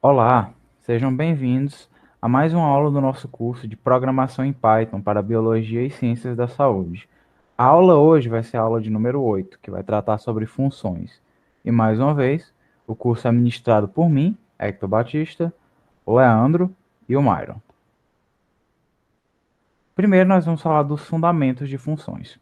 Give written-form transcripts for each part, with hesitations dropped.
Olá, sejam bem-vindos a mais uma aula do nosso curso de Programação em Python para Biologia e Ciências da Saúde. A aula hoje vai ser a aula de número 8, que vai tratar sobre funções. E mais uma vez, o curso é ministrado por mim, Hector Batista, o Leandro e o Myron. Primeiro, nós vamos falar dos fundamentos de funções.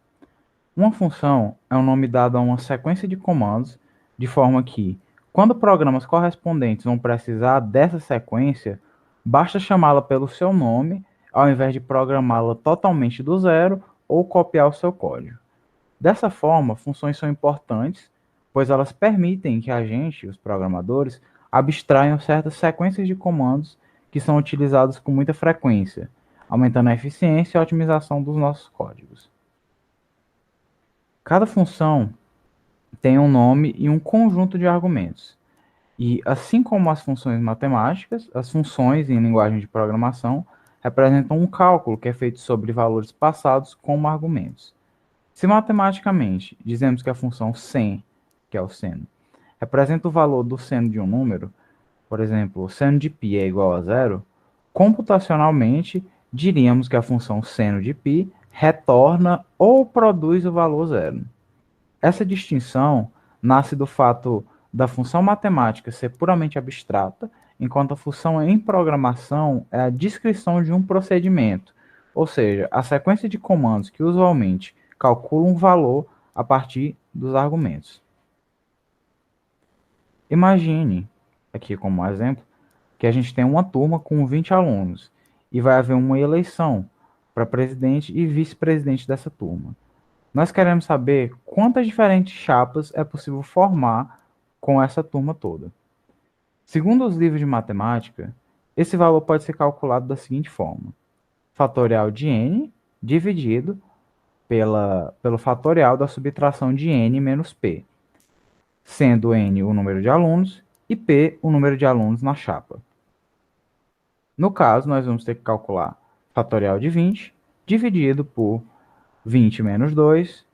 Uma função é um nome dado a uma sequência de comandos, de forma que, quando programas correspondentes vão precisar dessa sequência, basta chamá-la pelo seu nome, ao invés de programá-la totalmente do zero ou copiar o seu código. Dessa forma, funções são importantes, pois elas permitem que a gente, os programadores, abstraiam certas sequências de comandos que são utilizados com muita frequência, aumentando a eficiência e a otimização dos nossos códigos. Cada função tem um nome e um conjunto de argumentos. E assim como as funções matemáticas, as funções em linguagem de programação representam um cálculo que é feito sobre valores passados como argumentos. Se matematicamente dizemos que a função sen, que é o seno, representa o valor do seno de um número, por exemplo, o seno de π é igual a zero, computacionalmente diríamos que a função seno de π retorna ou produz o valor zero. Essa distinção nasce do fato da função matemática ser puramente abstrata, enquanto a função em programação é a descrição de um procedimento, ou seja, a sequência de comandos que usualmente calculam um valor a partir dos argumentos. Imagine, aqui como exemplo, que a gente tem uma turma com 20 alunos e vai haver uma eleição para presidente e vice-presidente dessa turma. Nós queremos saber quantas diferentes chapas é possível formar com essa turma toda. Segundo os livros de matemática, esse valor pode ser calculado da seguinte forma: fatorial de n dividido pelo fatorial da subtração de n menos p, sendo n o número de alunos e p o número de alunos na chapa. No caso, nós vamos ter que calcular fatorial de 20 dividido por 20 menos 2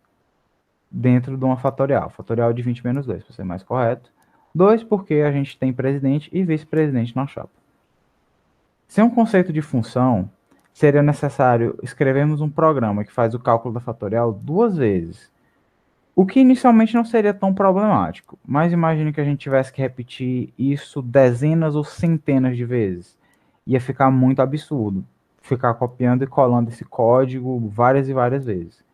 dentro de uma fatorial. Fatorial de 20 menos 2, para ser mais correto. 2 porque a gente tem presidente e vice-presidente na chapa. Sem um conceito de função, seria necessário escrevermos um programa que faz o cálculo da fatorial duas vezes, o que inicialmente não seria tão problemático, mas imagine que a gente tivesse que repetir isso dezenas ou centenas de vezes. Ia ficar muito absurdo, ficar copiando e colando esse código várias e várias vezes.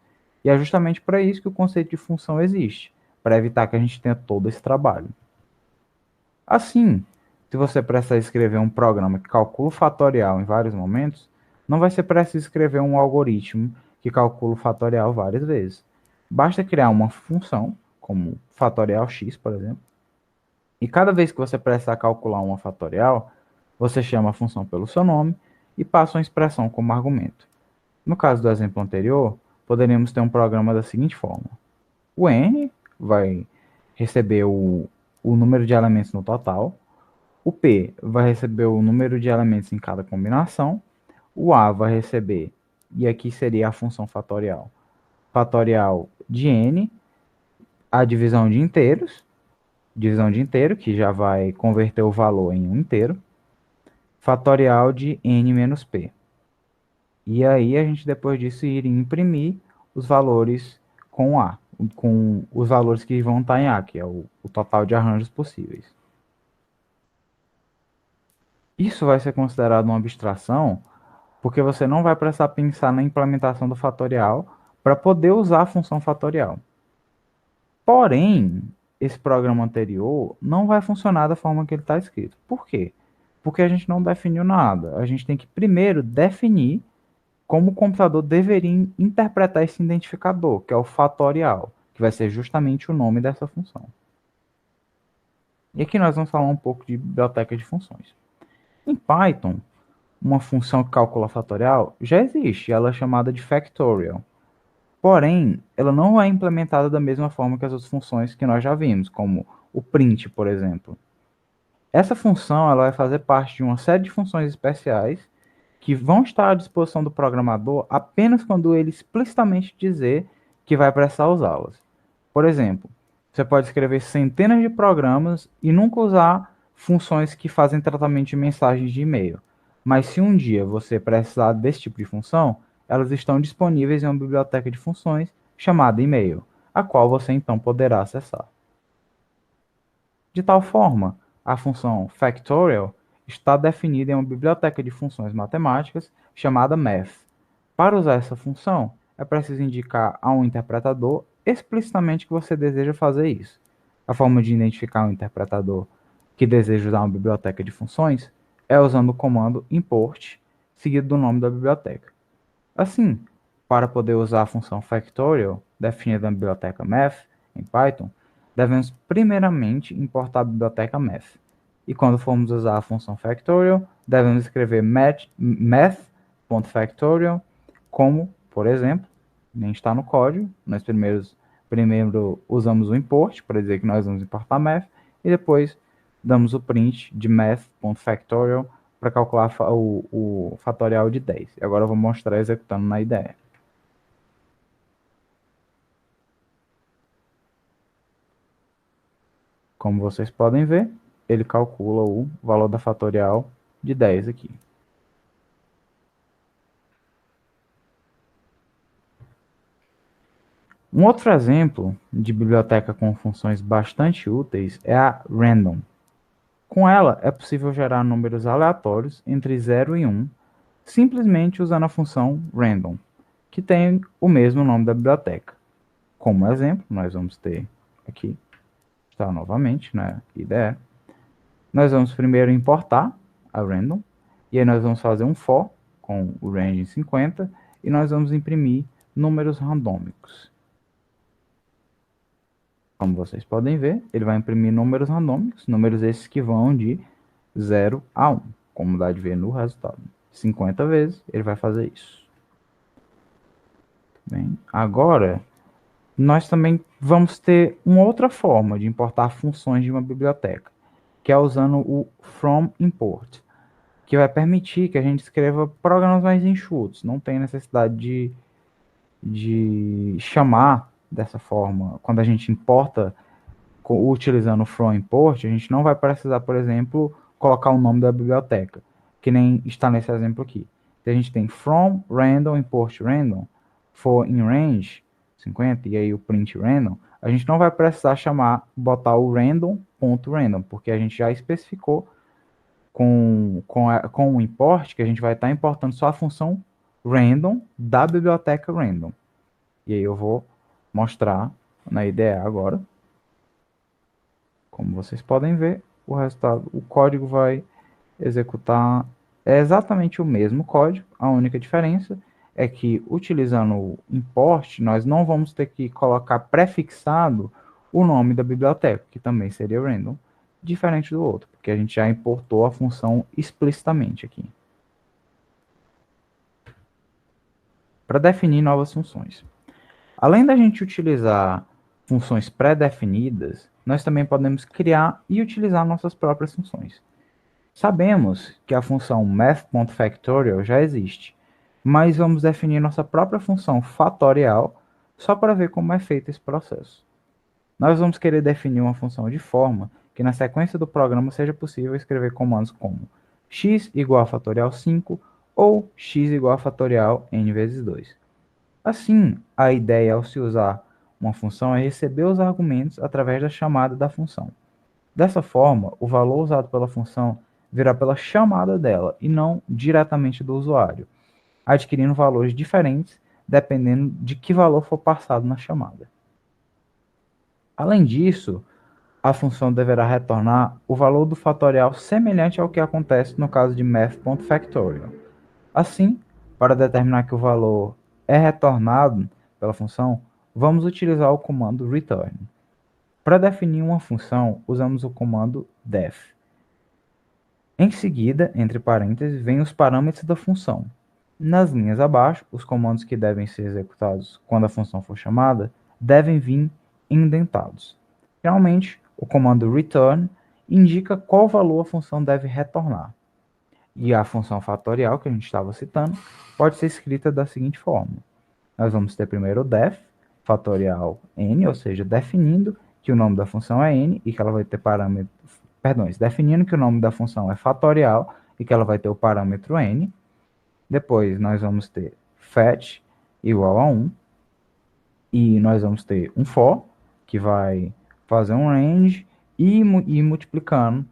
E é justamente para isso que o conceito de função existe, para evitar que a gente tenha todo esse trabalho. Assim, se você precisar escrever um programa que calcula o fatorial em vários momentos, não vai ser preciso escrever um algoritmo que calcula o fatorial várias vezes. Basta criar uma função, como fatorial x, por exemplo, e cada vez que você precisar calcular uma fatorial, você chama a função pelo seu nome e passa uma expressão como argumento. No caso do exemplo anterior, poderíamos ter um programa da seguinte forma: o n vai receber o número de elementos no total, o p vai receber o número de elementos em cada combinação, o a vai receber, e aqui seria a função fatorial, fatorial de n, a divisão de inteiro, que já vai converter o valor em um inteiro, fatorial de n menos p. E aí a gente depois disso iria imprimir os valores com A, com os valores que vão estar em A, que é o total de arranjos possíveis. Isso vai ser considerado uma abstração porque você não vai precisar pensar na implementação do fatorial para poder usar a função fatorial. Porém, esse programa anterior não vai funcionar da forma que ele está escrito. Por quê? Porque a gente não definiu nada. A gente tem que primeiro definir como o computador deveria interpretar esse identificador, que é o fatorial, que vai ser justamente o nome dessa função. E aqui nós vamos falar um pouco de biblioteca de funções. Em Python, uma função que calcula fatorial já existe, ela é chamada de factorial. Porém, ela não é implementada da mesma forma que as outras funções que nós já vimos, como o print, por exemplo. Essa função ela vai fazer parte de uma série de funções especiais que vão estar à disposição do programador apenas quando ele explicitamente dizer que vai precisar usá-las. Por exemplo, você pode escrever centenas de programas e nunca usar funções que fazem tratamento de mensagens de e-mail. Mas se um dia você precisar desse tipo de função, elas estão disponíveis em uma biblioteca de funções chamada e-mail, a qual você então poderá acessar. De tal forma, a função factorial está definida em uma biblioteca de funções matemáticas chamada math. Para usar essa função, é preciso indicar a um interpretador explicitamente que você deseja fazer isso. A forma de identificar um interpretador que deseja usar uma biblioteca de funções é usando o comando import, seguido do nome da biblioteca. Assim, para poder usar a função factorial, definida na biblioteca math, em Python, devemos primeiramente importar a biblioteca math. E quando formos usar a função factorial, devemos escrever math.factorial, como, por exemplo, nem está no código, nós primeiro usamos o import, para dizer que nós vamos importar math, e depois damos o print de math.factorial para calcular o fatorial de 10. E agora eu vou mostrar executando na IDE. Como vocês podem ver, ele calcula o valor da fatorial de 10 aqui. Um outro exemplo de biblioteca com funções bastante úteis é a random. Com ela, é possível gerar números aleatórios entre 0 e 1, simplesmente usando a função random, que tem o mesmo nome da biblioteca. Como exemplo, nós vamos ter aqui, tá, novamente, na IDE, nós vamos primeiro importar a random, e aí nós vamos fazer um for com o range em 50, e nós vamos imprimir números randômicos. Como vocês podem ver, ele vai imprimir números randômicos, números esses que vão de 0 a 1, como dá de ver no resultado. 50 vezes ele vai fazer isso. Bem, agora, nós também vamos ter uma outra forma de importar funções de uma biblioteca, que é usando o from import, que vai permitir que a gente escreva programas mais enxutos. Não tem necessidade de chamar dessa forma. Quando a gente importa utilizando o from import, a gente não vai precisar, por exemplo, colocar o nome da biblioteca, que nem está nesse exemplo aqui. Então, a gente tem from random import random for in range 50 e aí o print random. A gente não vai precisar botar o random.random, porque a gente já especificou com o import que a gente vai estar importando só a função random da biblioteca random. E aí eu vou mostrar na IDE agora. Como vocês podem ver, o resultado, o código vai executar exatamente o mesmo código. A única diferença é que, utilizando o import, nós não vamos ter que colocar prefixado o nome da biblioteca, que também seria random, diferente do outro, porque a gente já importou a função explicitamente aqui. Para definir novas funções. Além da gente utilizar funções pré-definidas, nós também podemos criar e utilizar nossas próprias funções. Sabemos que a função math.factorial já existe, mas vamos definir nossa própria função fatorial só para ver como é feito esse processo. Nós vamos querer definir uma função de forma que na sequência do programa seja possível escrever comandos como x igual a fatorial 5 ou x igual a fatorial n vezes 2. Assim, a ideia ao se usar uma função é receber os argumentos através da chamada da função. Dessa forma, o valor usado pela função virá pela chamada dela e não diretamente do usuário, adquirindo valores diferentes dependendo de que valor for passado na chamada. Além disso, a função deverá retornar o valor do fatorial semelhante ao que acontece no caso de math.factorial. Assim, para determinar que o valor é retornado pela função, vamos utilizar o comando return. Para definir uma função, usamos o comando def. Em seguida, entre parênteses, vêm os parâmetros da função. Nas linhas abaixo, os comandos que devem ser executados quando a função for chamada devem vir indentados. Geralmente, o comando return indica qual valor a função deve retornar. E a função fatorial, que a gente estava citando, pode ser escrita da seguinte forma. Nós vamos ter primeiro o def, fatorial n, ou seja, definindo que o nome da função é n e que ela vai ter perdões, definindo que o nome da função é fatorial e que ela vai ter o parâmetro n. Depois nós vamos ter fetch igual a 1 e nós vamos ter um for que vai fazer um range e ir multiplicando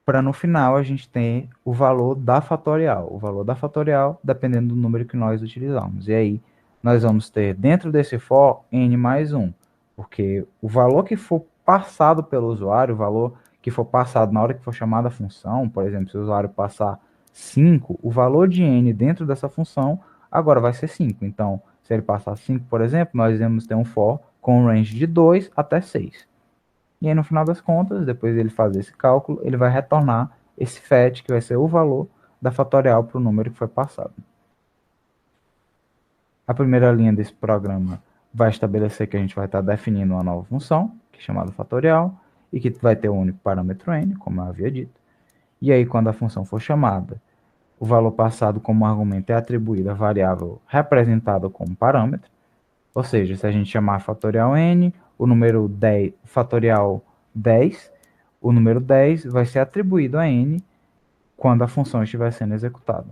para no final a gente ter o valor da fatorial. O valor da fatorial dependendo do número que nós utilizarmos. E aí nós vamos ter dentro desse for n mais 1, porque o valor que for passado pelo usuário, o valor que for passado na hora que for chamada a função, por exemplo, se o usuário passar 5, o valor de n dentro dessa função agora vai ser 5. Então, se ele passar 5, por exemplo, nós vamos ter um for com um range de 2 até 6. E aí, no final das contas, depois dele fazer esse cálculo, ele vai retornar esse fetch, que vai ser o valor da fatorial para o número que foi passado. A primeira linha desse programa vai estabelecer que a gente vai estar definindo uma nova função, que é chamada fatorial, e que vai ter o único parâmetro n, como eu havia dito. E aí, quando a função for chamada, o valor passado como argumento é atribuído à variável representada como parâmetro. Ou seja, se a gente chamar fatorial n, o número 10, fatorial 10, o número 10 vai ser atribuído a n quando a função estiver sendo executada.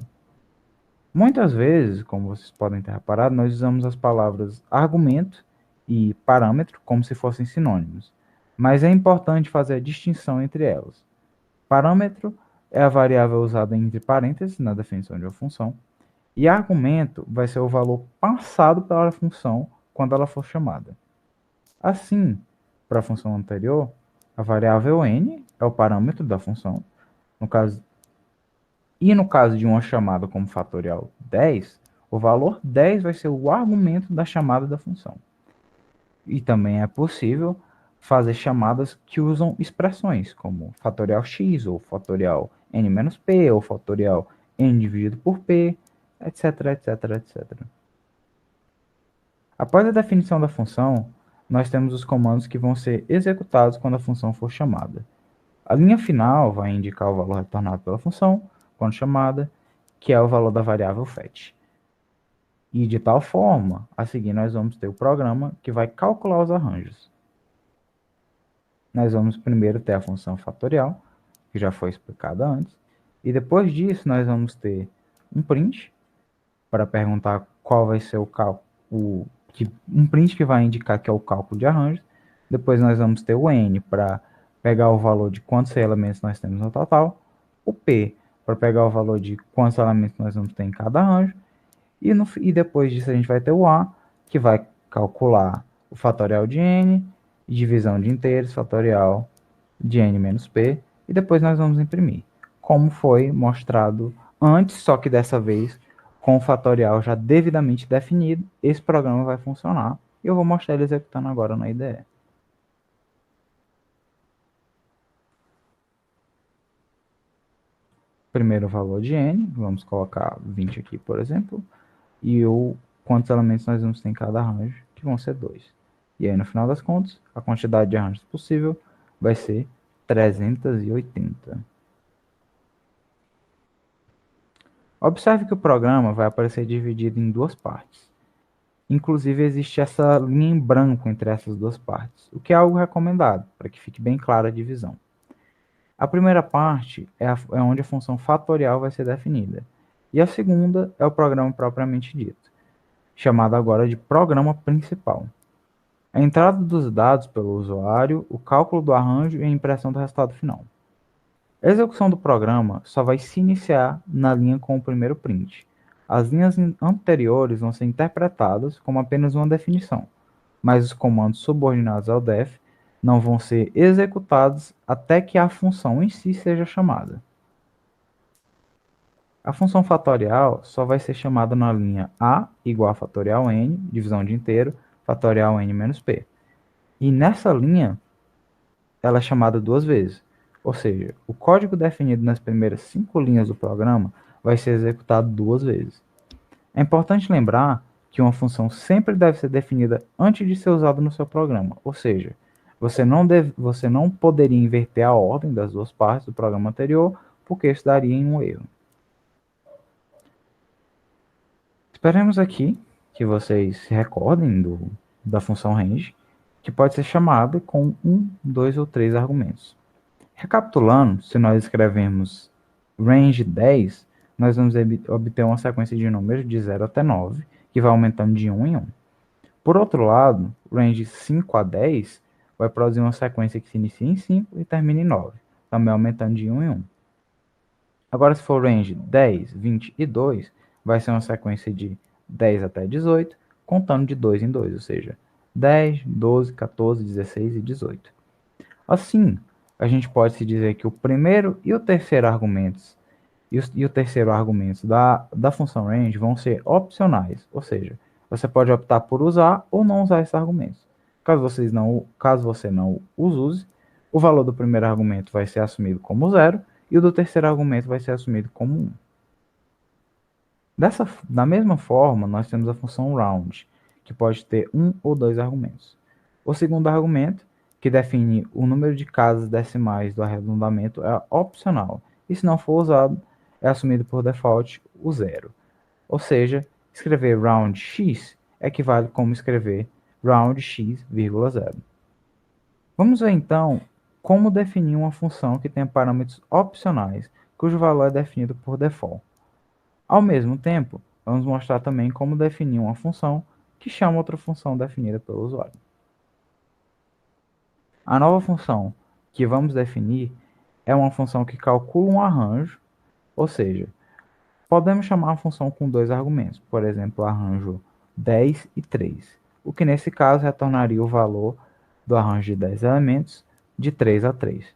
Muitas vezes, como vocês podem ter reparado, nós usamos as palavras argumento e parâmetro como se fossem sinônimos, mas é importante fazer a distinção entre elas. Parâmetro é a variável usada entre parênteses na definição de uma função, e argumento vai ser o valor passado pela função quando ela for chamada. Assim, para a função anterior, a variável n é o parâmetro da função, no caso de uma chamada como fatorial 10, o valor 10 vai ser o argumento da chamada da função. E também é possível fazer chamadas que usam expressões, como fatorial x, ou fatorial n menos p, ou fatorial n dividido por p, etc, etc, etc. Após a definição da função, nós temos os comandos que vão ser executados quando a função for chamada. A linha final vai indicar o valor retornado pela função, quando chamada, que é o valor da variável fetch. E de tal forma, a seguir nós vamos ter o programa que vai calcular os arranjos. Nós vamos primeiro ter a função fatorial, que já foi explicada antes, e depois disso nós vamos ter um print, para perguntar qual vai ser o cálculo, um print que vai indicar que é o cálculo de arranjos. Depois nós vamos ter o n para pegar o valor de quantos elementos nós temos no total, o p para pegar o valor de quantos elementos nós vamos ter em cada arranjo, e depois disso a gente vai ter o a, que vai calcular o fatorial de n, divisão de inteiros, fatorial de n menos p, e depois nós vamos imprimir, como foi mostrado antes, só que dessa vez com o fatorial já devidamente definido. Esse programa vai funcionar, e eu vou mostrar ele executando agora na IDE. Primeiro o valor de n, vamos colocar 20 aqui, por exemplo, e quantos elementos nós vamos ter em cada arranjo, que vão ser 2. E aí, no final das contas, a quantidade de arranjos possível vai ser 380. Observe que o programa vai aparecer dividido em duas partes. Inclusive, existe essa linha em branco entre essas duas partes, o que é algo recomendado, para que fique bem clara a divisão. A primeira parte é onde a função fatorial vai ser definida, e a segunda é o programa propriamente dito, chamado agora de programa principal. A entrada dos dados pelo usuário, o cálculo do arranjo e a impressão do resultado final. A execução do programa só vai se iniciar na linha com o primeiro print. As linhas anteriores vão ser interpretadas como apenas uma definição, mas os comandos subordinados ao def não vão ser executados até que a função em si seja chamada. A função fatorial só vai ser chamada na linha a igual a fatorial n, divisão de inteiro, fatorial n menos p. E nessa linha, ela é chamada duas vezes. Ou seja, o código definido nas primeiras 5 linhas do programa vai ser executado duas vezes. É importante lembrar que uma função sempre deve ser definida antes de ser usada no seu programa. Ou seja, você não poderia inverter a ordem das duas partes do programa anterior, porque isso daria em um erro. Esperemos aqui que vocês se recordem da função range, que pode ser chamada com 1, 2 ou 3 argumentos. Recapitulando, se nós escrevermos range 10, nós vamos obter uma sequência de números de 0 até 9, que vai aumentando de 1 em 1. Por outro lado, range 5 a 10 vai produzir uma sequência que se inicia em 5 e termina em 9, também aumentando de 1 em 1. Agora, se for range 10, 20 e 2, vai ser uma sequência de 10 até 18, contando de 2 em 2, ou seja, 10, 12, 14, 16 e 18. Assim, a gente pode se dizer que o primeiro e o terceiro argumentos e o terceiro argumento da função range vão ser opcionais, ou seja, você pode optar por usar ou não usar esses argumentos. Caso você não os use, o valor do primeiro argumento vai ser assumido como zero e o do terceiro argumento vai ser assumido como 1. Da mesma forma, nós temos a função round, que pode ter um ou dois argumentos. O segundo argumento, que define o número de casas decimais do arredondamento, é opcional, e se não for usado, é assumido por default o zero. Ou seja, escrever round x equivale como escrever round x, zero. Vamos ver então como definir uma função que tem parâmetros opcionais, cujo valor é definido por default. Ao mesmo tempo, vamos mostrar também como definir uma função que chama outra função definida pelo usuário. A nova função que vamos definir é uma função que calcula um arranjo, ou seja, podemos chamar a função com dois argumentos, por exemplo, arranjo 10 e 3, o que nesse caso retornaria o valor do arranjo de 10 elementos de 3 a 3.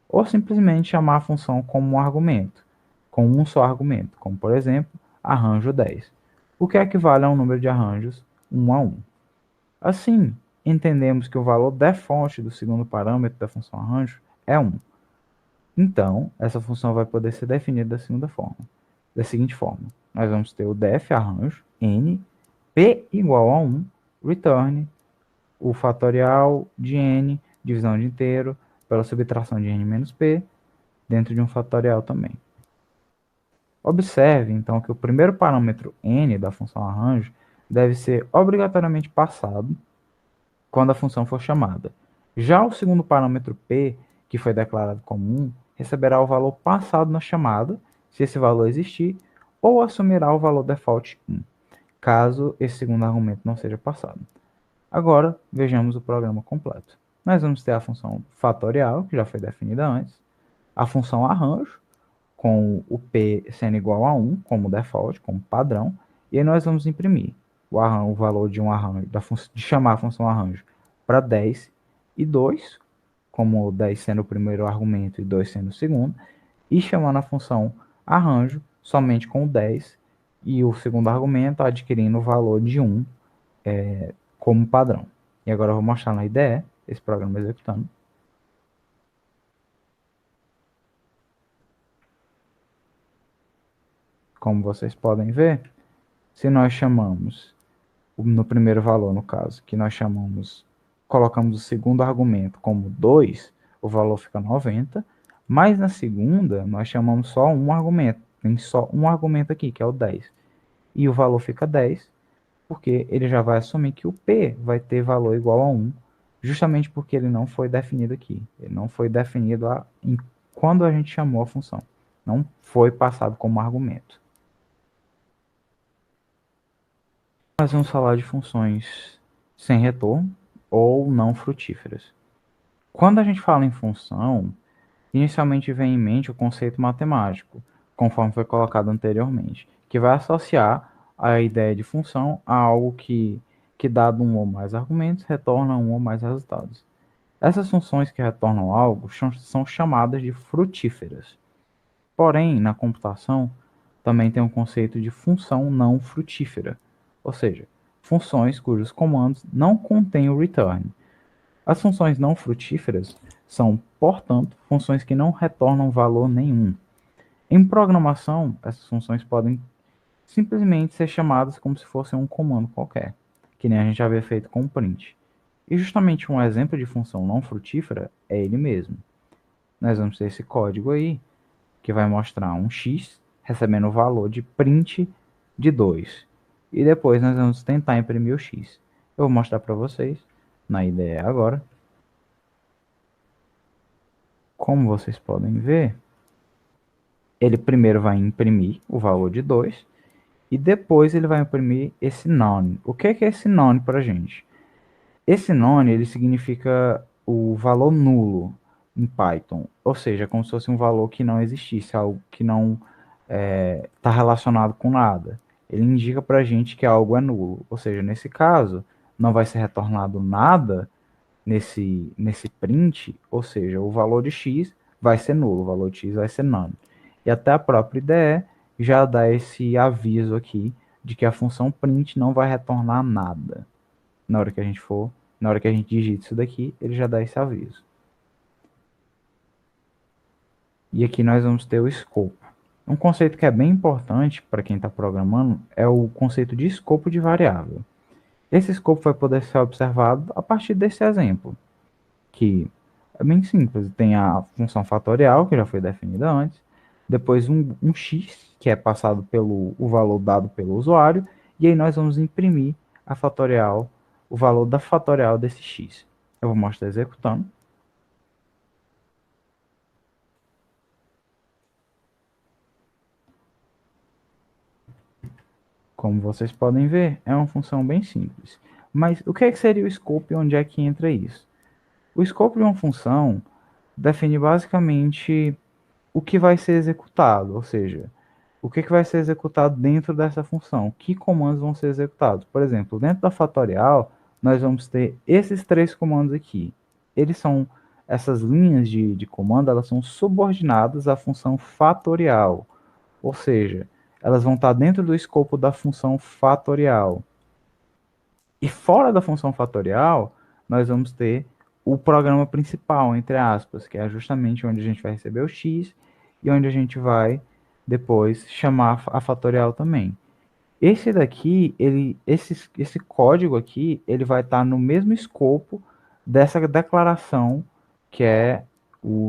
Ou simplesmente chamar a função como um argumento, com um só argumento, como por exemplo, arranjo 10, o que equivale a um número de arranjos 1 a 1. Assim, entendemos que o valor default do segundo parâmetro da função arranjo é 1. Então, essa função vai poder ser definida da seguinte forma. Nós vamos ter o def arranjo n, p igual a 1, return, o fatorial de n, divisão de inteiro, pela subtração de n menos p, dentro de um fatorial também. Observe, então, que o primeiro parâmetro n da função arranjo deve ser obrigatoriamente passado quando a função for chamada. Já o segundo parâmetro p, que foi declarado como 1, receberá o valor passado na chamada, se esse valor existir, ou assumirá o valor default 1, caso esse segundo argumento não seja passado. Agora, vejamos o programa completo. Nós vamos ter a função fatorial, que já foi definida antes, a função arranjo, com o p sendo igual a 1, como default, como padrão, e aí nós vamos imprimir o valor de um arranjo, de chamar a função arranjo para 10 e 2, como 10 sendo o primeiro argumento e 2 sendo o segundo, e chamando a função arranjo somente com o 10 e o segundo argumento adquirindo o valor de 1 como padrão. E agora eu vou mostrar na IDE esse programa executando. Como vocês podem ver, se nós chamamos, no primeiro valor no caso, que nós colocamos o segundo argumento como 2, o valor fica 90, mas na segunda nós chamamos só um argumento, tem só um argumento aqui, que é o 10, e o valor fica 10, porque ele já vai assumir que o P vai ter valor igual a 1, justamente porque ele não foi definido aqui, ele não foi definido quando a gente chamou a função, não foi passado como argumento. Nós vamos falar de funções sem retorno ou não frutíferas. Quando a gente fala em função, inicialmente vem em mente o conceito matemático, conforme foi colocado anteriormente, que vai associar a ideia de função a algo que dado um ou mais argumentos, retorna um ou mais resultados. Essas funções que retornam algo são chamadas de frutíferas. Porém, na computação, também tem um conceito de função não frutífera, ou seja, funções cujos comandos não contêm o return. As funções não frutíferas são, portanto, funções que não retornam valor nenhum. Em programação, essas funções podem simplesmente ser chamadas como se fosse um comando qualquer, que nem a gente havia feito com o print. E justamente um exemplo de função não frutífera é ele mesmo. Nós vamos ter esse código aí, que vai mostrar um x recebendo o valor de print de 2. E depois nós vamos tentar imprimir o x. Eu vou mostrar para vocês na IDE agora como vocês podem ver, ele primeiro vai imprimir o valor de 2 e depois ele vai imprimir esse none. O que é esse none para a gente? Esse none ele significa o valor nulo em Python, ou seja, como se fosse um valor que não existisse, algo que não está relacionado com nada. Ele indica para a gente que algo é nulo, ou seja, nesse caso, não vai ser retornado nada nesse print, ou seja, o valor de x vai ser nulo, o valor de x vai ser none. E até a própria IDE já dá esse aviso aqui de que a função print não vai retornar nada. Na hora que a gente digita isso daqui, ele já dá esse aviso. E aqui nós vamos ter o escopo. Um conceito que é bem importante para quem está programando é o conceito de escopo de variável. Esse escopo vai poder ser observado a partir desse exemplo, que é bem simples. Tem a função fatorial, que já foi definida antes, depois um x, que é passado pelo o valor dado pelo usuário, e aí nós vamos imprimir a fatorial, o valor da fatorial desse x. Eu vou mostrar executando. Como vocês podem ver, é uma função bem simples. Mas o que, seria o scope e onde é que entra isso? O scope de uma função define basicamente o que vai ser executado, ou seja, o que vai ser executado dentro dessa função, que comandos vão ser executados. Por exemplo, dentro da fatorial, nós vamos ter esses três comandos aqui. Eles são, essas linhas de comando, elas são subordinadas à função fatorial, ou seja, elas vão estar dentro do escopo da função fatorial. E fora da função fatorial, nós vamos ter o programa principal, entre aspas, que é justamente onde a gente vai receber o x e onde a gente vai depois chamar a fatorial também. Esse daqui, esse código aqui, ele vai estar no mesmo escopo dessa declaração, que é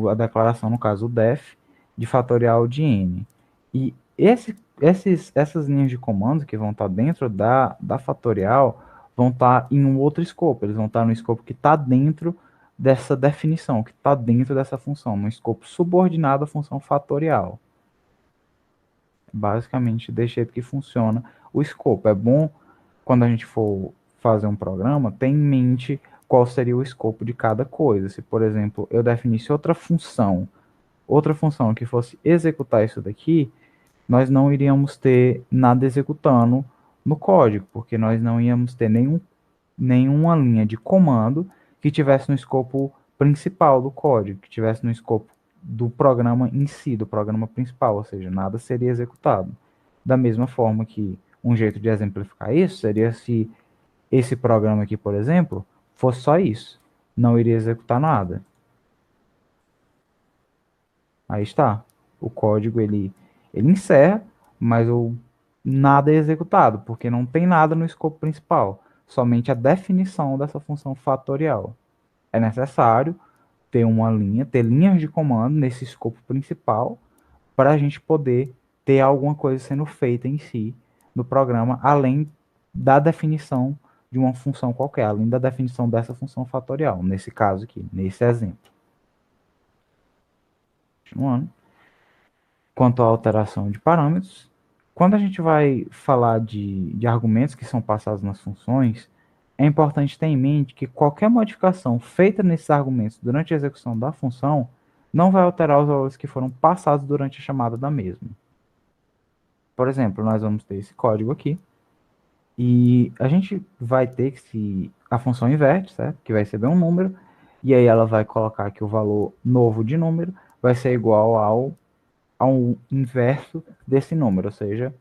a declaração, no caso, o def, de fatorial de n. E essas linhas de comando que vão estar dentro da fatorial vão estar em um outro escopo. Eles vão estar no escopo que está dentro dessa definição, que está dentro dessa função, no escopo subordinado à função fatorial. Basicamente, desse jeito que funciona o escopo. É bom, quando a gente for fazer um programa, ter em mente qual seria o escopo de cada coisa. Se, por exemplo, eu definisse outra função que fosse executar isso daqui, nós não iríamos ter nada executando no código, porque nós não íamos ter nenhuma linha de comando que tivesse no escopo principal do código, que tivesse no escopo do programa em si, do programa principal, ou seja, nada seria executado. Da mesma forma que um jeito de exemplificar isso seria se esse programa aqui, por exemplo, fosse só isso, não iria executar nada. Aí está. O código ele encerra, mas nada é executado, porque não tem nada no escopo principal, somente a definição dessa função fatorial. É necessário ter linhas de comando nesse escopo principal para a gente poder ter alguma coisa sendo feita em si no programa, além da definição de uma função qualquer, além da definição dessa função fatorial, nesse caso aqui, nesse exemplo. Continuando. Quanto à alteração de parâmetros, quando a gente vai falar de argumentos que são passados nas funções, é importante ter em mente que qualquer modificação feita nesses argumentos durante a execução da função não vai alterar os valores que foram passados durante a chamada da mesma. Por exemplo, nós vamos ter esse código aqui, e a gente vai ter que se a função inverte, certo? Que vai receber um número, e aí ela vai colocar que o valor novo de número vai ser igual ao inverso desse número, ou seja,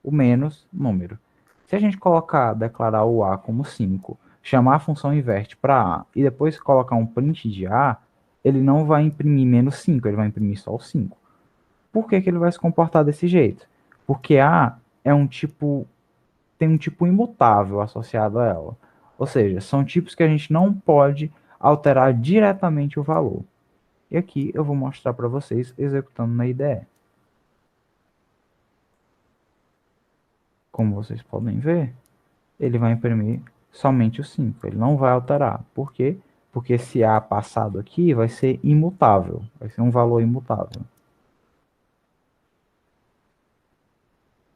o menos número. Se a gente declarar o A como 5, chamar a função inverte para A e depois colocar um print de A, ele não vai imprimir menos 5, ele vai imprimir só o 5. Por que ele vai se comportar desse jeito? Porque A é tem um tipo imutável associado a ela. Ou seja, são tipos que a gente não pode alterar diretamente o valor. E aqui eu vou mostrar para vocês executando na IDE. Como vocês podem ver, ele vai imprimir somente o 5. Ele não vai alterar. Por quê? porque esse A passado aqui vai ser imutável, vai ser um valor imutável.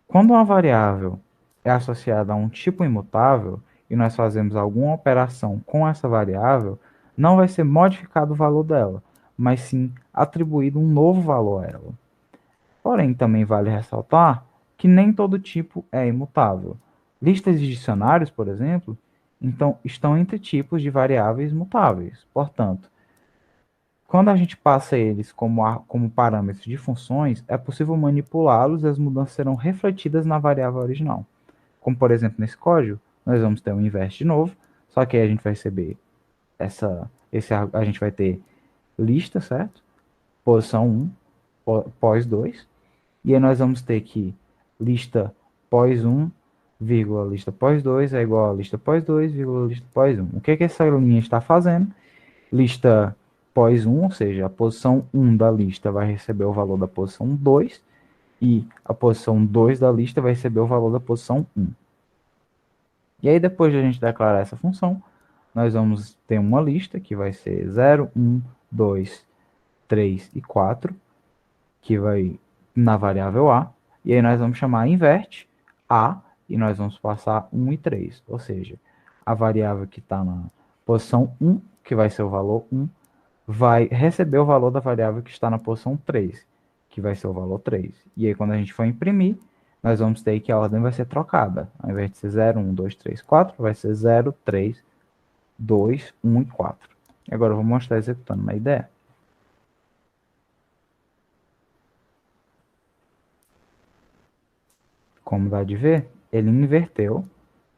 Quando uma variável é associada a um tipo imutável e nós fazemos alguma operação com essa variável, não vai ser modificado o valor dela, mas sim atribuído um novo valor a ela. Porém, também vale ressaltar que nem todo tipo é imutável. Listas de dicionários, por exemplo, então, estão entre tipos de variáveis mutáveis. Portanto, quando a gente passa eles como parâmetros de funções, é possível manipulá-los e as mudanças serão refletidas na variável original. Como, por exemplo, nesse código, nós vamos ter um invert de novo, só que aí a gente vai receber a gente vai ter lista, certo? Posição 1, pós 2, e aí nós vamos ter que lista pós 1, vírgula, lista pós 2 é igual a lista pós 2, vírgula, lista pós 1. O que essa linha está fazendo? Lista pós 1, ou seja, a posição 1 da lista vai receber o valor da posição 2, e a posição 2 da lista vai receber o valor da posição 1. E aí, depois de a gente declarar essa função, nós vamos ter uma lista que vai ser 0, 1, 2, 3 e 4, que vai na variável A, e aí nós vamos chamar invert A, e nós vamos passar 1 e 3, ou seja, a variável que está na posição 1, que vai ser o valor 1, vai receber o valor da variável que está na posição 3, que vai ser o valor 3. E aí, quando a gente for imprimir, nós vamos ter que a ordem vai ser trocada. Ao invés de ser 0, 1, 2, 3, 4, vai ser 0, 3, 2, 1 e 4. Agora eu vou mostrar executando uma ideia. Como dá de ver, ele inverteu,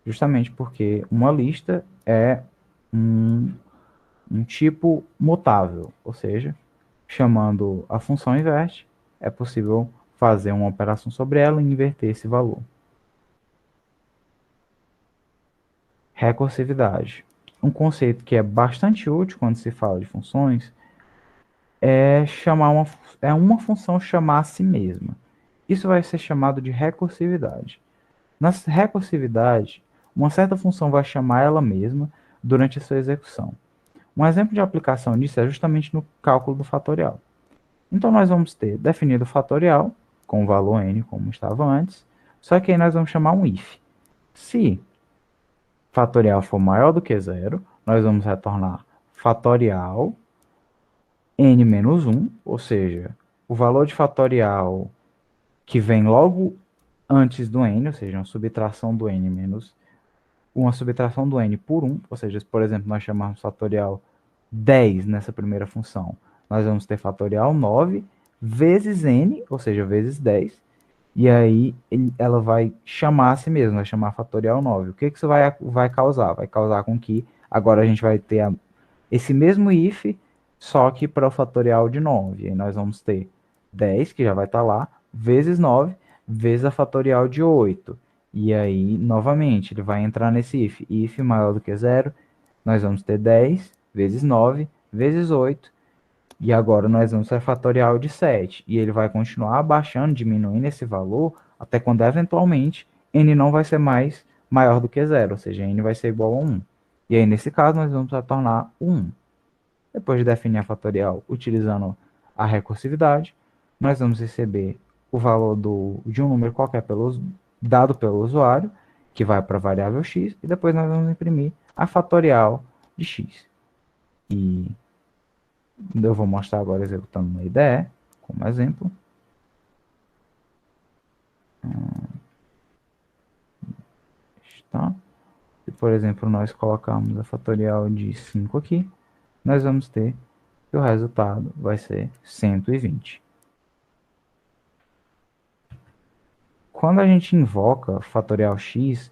justamente porque uma lista é um tipo mutável, ou seja, chamando a função invert, é possível fazer uma operação sobre ela e inverter esse valor. Recursividade. Um conceito que é bastante útil quando se fala de funções é uma função chamar a si mesma. Isso vai ser chamado de recursividade. Na recursividade, uma certa função vai chamar ela mesma durante a sua execução. Um exemplo de aplicação disso é justamente no cálculo do fatorial. Então, nós vamos ter definido o fatorial com o valor n, como estava antes, só que aí nós vamos chamar um if. Se fatorial for maior do que zero, nós vamos retornar fatorial n menos 1, ou seja, o valor de fatorial que vem logo antes do n, ou seja, uma subtração do n por 1, ou seja, se, por exemplo, nós chamarmos fatorial 10 nessa primeira função, nós vamos ter fatorial 9 vezes n, ou seja, vezes 10, e aí ela vai chamar a si mesma, vai chamar fatorial 9. O que isso vai causar? Vai causar com que agora a gente vai ter esse mesmo if, só que para o fatorial de 9. E aí nós vamos ter 10, que já vai estar lá, vezes 9, vezes a fatorial de 8. E aí, novamente, ele vai entrar nesse if maior do que zero, nós vamos ter 10 vezes 9 vezes 8, e agora nós vamos ter fatorial de 7. E ele vai continuar abaixando, diminuindo esse valor, até quando eventualmente n não vai ser mais maior do que zero, ou seja, n vai ser igual a 1. E aí, nesse caso, nós vamos retornar 1. Depois de definir a fatorial utilizando a recursividade, nós vamos receber o valor de um número qualquer dado pelo usuário, que vai para a variável x, e depois nós vamos imprimir a fatorial de x. E eu vou mostrar agora executando uma IDE, como exemplo. Tá? Se, por exemplo, nós colocarmos a fatorial de 5 aqui, nós vamos ter que o resultado vai ser 120. Quando a gente invoca fatorial x,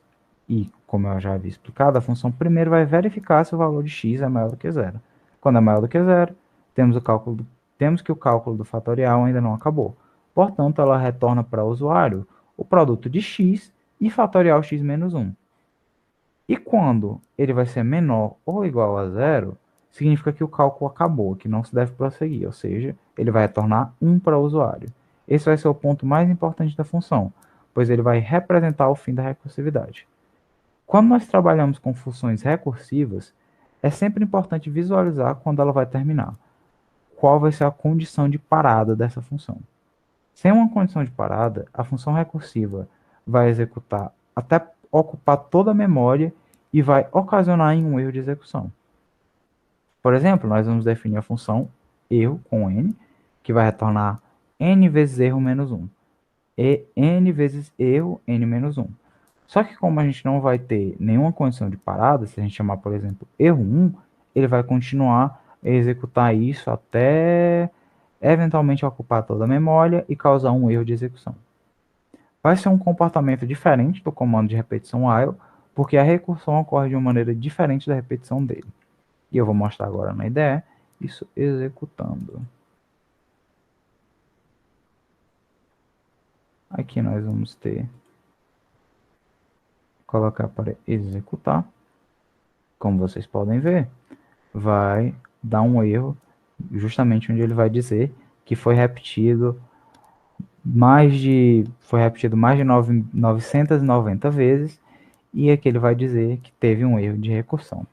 e como eu já havia explicado, a função primeiro vai verificar se o valor de x é maior do que zero. Quando é maior do que zero, temos que o cálculo do fatorial ainda não acabou. Portanto, ela retorna para o usuário o produto de x e fatorial x menos 1. E quando ele vai ser menor ou igual a zero, significa que o cálculo acabou, que não se deve prosseguir, ou seja, ele vai retornar 1 para o usuário. Esse vai ser o ponto mais importante da função, pois ele vai representar o fim da recursividade. Quando nós trabalhamos com funções recursivas, é sempre importante visualizar quando ela vai terminar. Qual vai ser a condição de parada dessa função. Sem uma condição de parada, a função recursiva vai executar até ocupar toda a memória e vai ocasionar em um erro de execução. Por exemplo, nós vamos definir a função erro com n, que vai retornar n vezes erro menos 1, e n vezes erro n menos 1. Só que como a gente não vai ter nenhuma condição de parada, se a gente chamar, por exemplo, erro 1, ele vai continuar a executar isso até eventualmente ocupar toda a memória e causar um erro de execução. Vai ser um comportamento diferente do comando de repetição while, porque a recursão ocorre de uma maneira diferente da repetição dele. E eu vou mostrar agora na IDE isso executando. Aqui nós vamos colocar para executar. Como vocês podem ver, vai dar um erro justamente onde ele vai dizer que foi repetido mais de 990 vezes, e aqui ele vai dizer que teve um erro de recursão.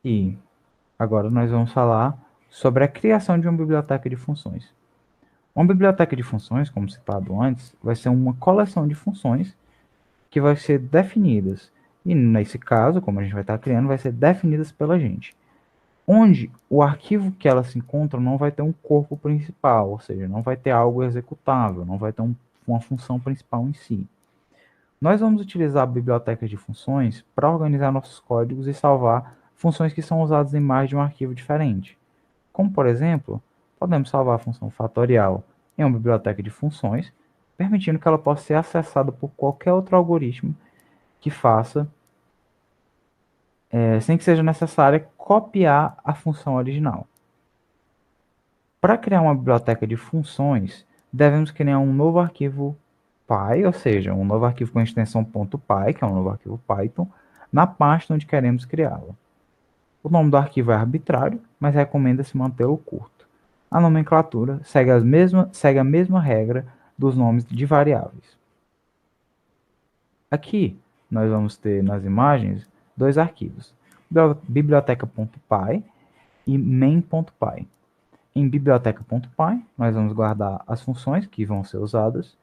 E agora nós vamos falar sobre a criação de uma biblioteca de funções. Uma biblioteca de funções, como citado antes, vai ser uma coleção de funções que vai ser definidas. E nesse caso, como a gente vai estar criando, vai ser definidas pela gente. Onde o arquivo que ela se encontra não vai ter um corpo principal, ou seja, não vai ter algo executável, não vai ter uma função principal em si. Nós vamos utilizar a biblioteca de funções para organizar nossos códigos e salvar funções que são usadas em mais de um arquivo diferente. Como, por exemplo, podemos salvar a função fatorial em uma biblioteca de funções, permitindo que ela possa ser acessada por qualquer outro algoritmo que faça, sem que seja necessário copiar a função original. Para criar uma biblioteca de funções, devemos criar um novo arquivo Py, ou seja, um novo arquivo com extensão .py, que é um novo arquivo Python, na pasta onde queremos criá-lo. O nome do arquivo é arbitrário, mas recomenda-se mantê-lo curto. A nomenclatura segue a mesma regra dos nomes de variáveis. Aqui, nós vamos ter nas imagens dois arquivos, biblioteca.py e main.py. Em biblioteca.py, nós vamos guardar as funções que vão ser usadas,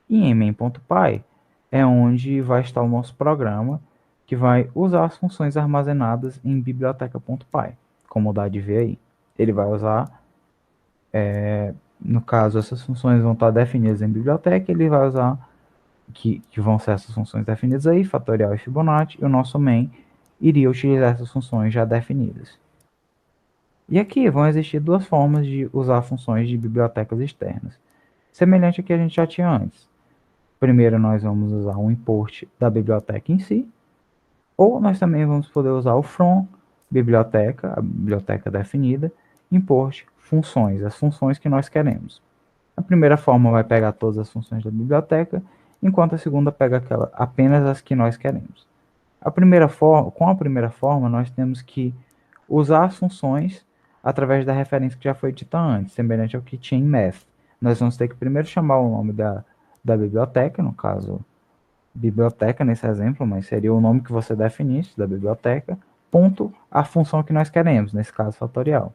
e em main.py é onde vai estar o nosso programa, que vai usar as funções armazenadas em biblioteca.py, como dá de ver aí. Ele vai usar, no caso, essas funções vão estar definidas em biblioteca, ele vai usar, que vão ser essas funções definidas aí, fatorial e Fibonacci, e o nosso main iria utilizar essas funções já definidas. E aqui vão existir duas formas de usar funções de bibliotecas externas, semelhante ao que a gente já tinha antes. Primeiro nós vamos usar um import da biblioteca em si, ou nós também vamos poder usar o from biblioteca, a biblioteca definida, import funções, as funções que nós queremos. A primeira forma vai pegar todas as funções da biblioteca, enquanto a segunda pega apenas as que nós queremos. Com a primeira forma, nós temos que usar as funções através da referência que já foi dita antes, semelhante ao que tinha em math. Nós vamos ter que primeiro chamar o nome da biblioteca, no caso, biblioteca nesse exemplo, mas seria o nome que você definisse da biblioteca, ponto a função que nós queremos, nesse caso fatorial.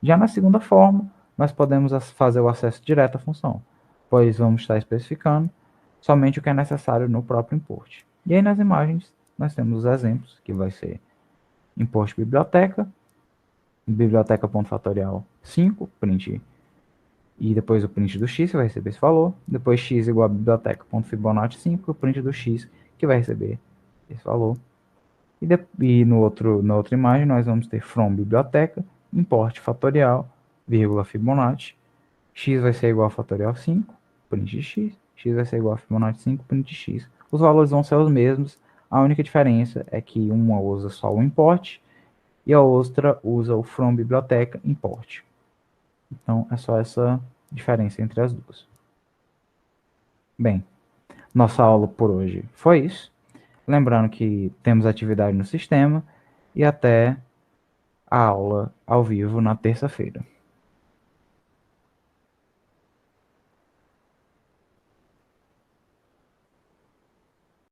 Já na segunda forma, nós podemos fazer o acesso direto à função, pois vamos estar especificando somente o que é necessário no próprio import. E aí nas imagens, nós temos os exemplos, que vai ser import biblioteca, biblioteca.fatorial 5, print, e depois o print do x, que vai receber esse valor, depois x igual a biblioteca.fibonacci 5, o print do x, que vai receber esse valor. E na outra imagem, nós vamos ter from biblioteca, import fatorial, vírgula Fibonacci, x vai ser igual a fatorial 5, print de x, x vai ser igual a Fibonacci 5, print de x. Os valores vão ser os mesmos, a única diferença é que uma usa só o import e a outra usa o from biblioteca import. Então, é só essa diferença entre as duas. Bem, nossa aula por hoje foi isso. Lembrando que temos atividade no sistema e até a aula ao vivo na terça-feira.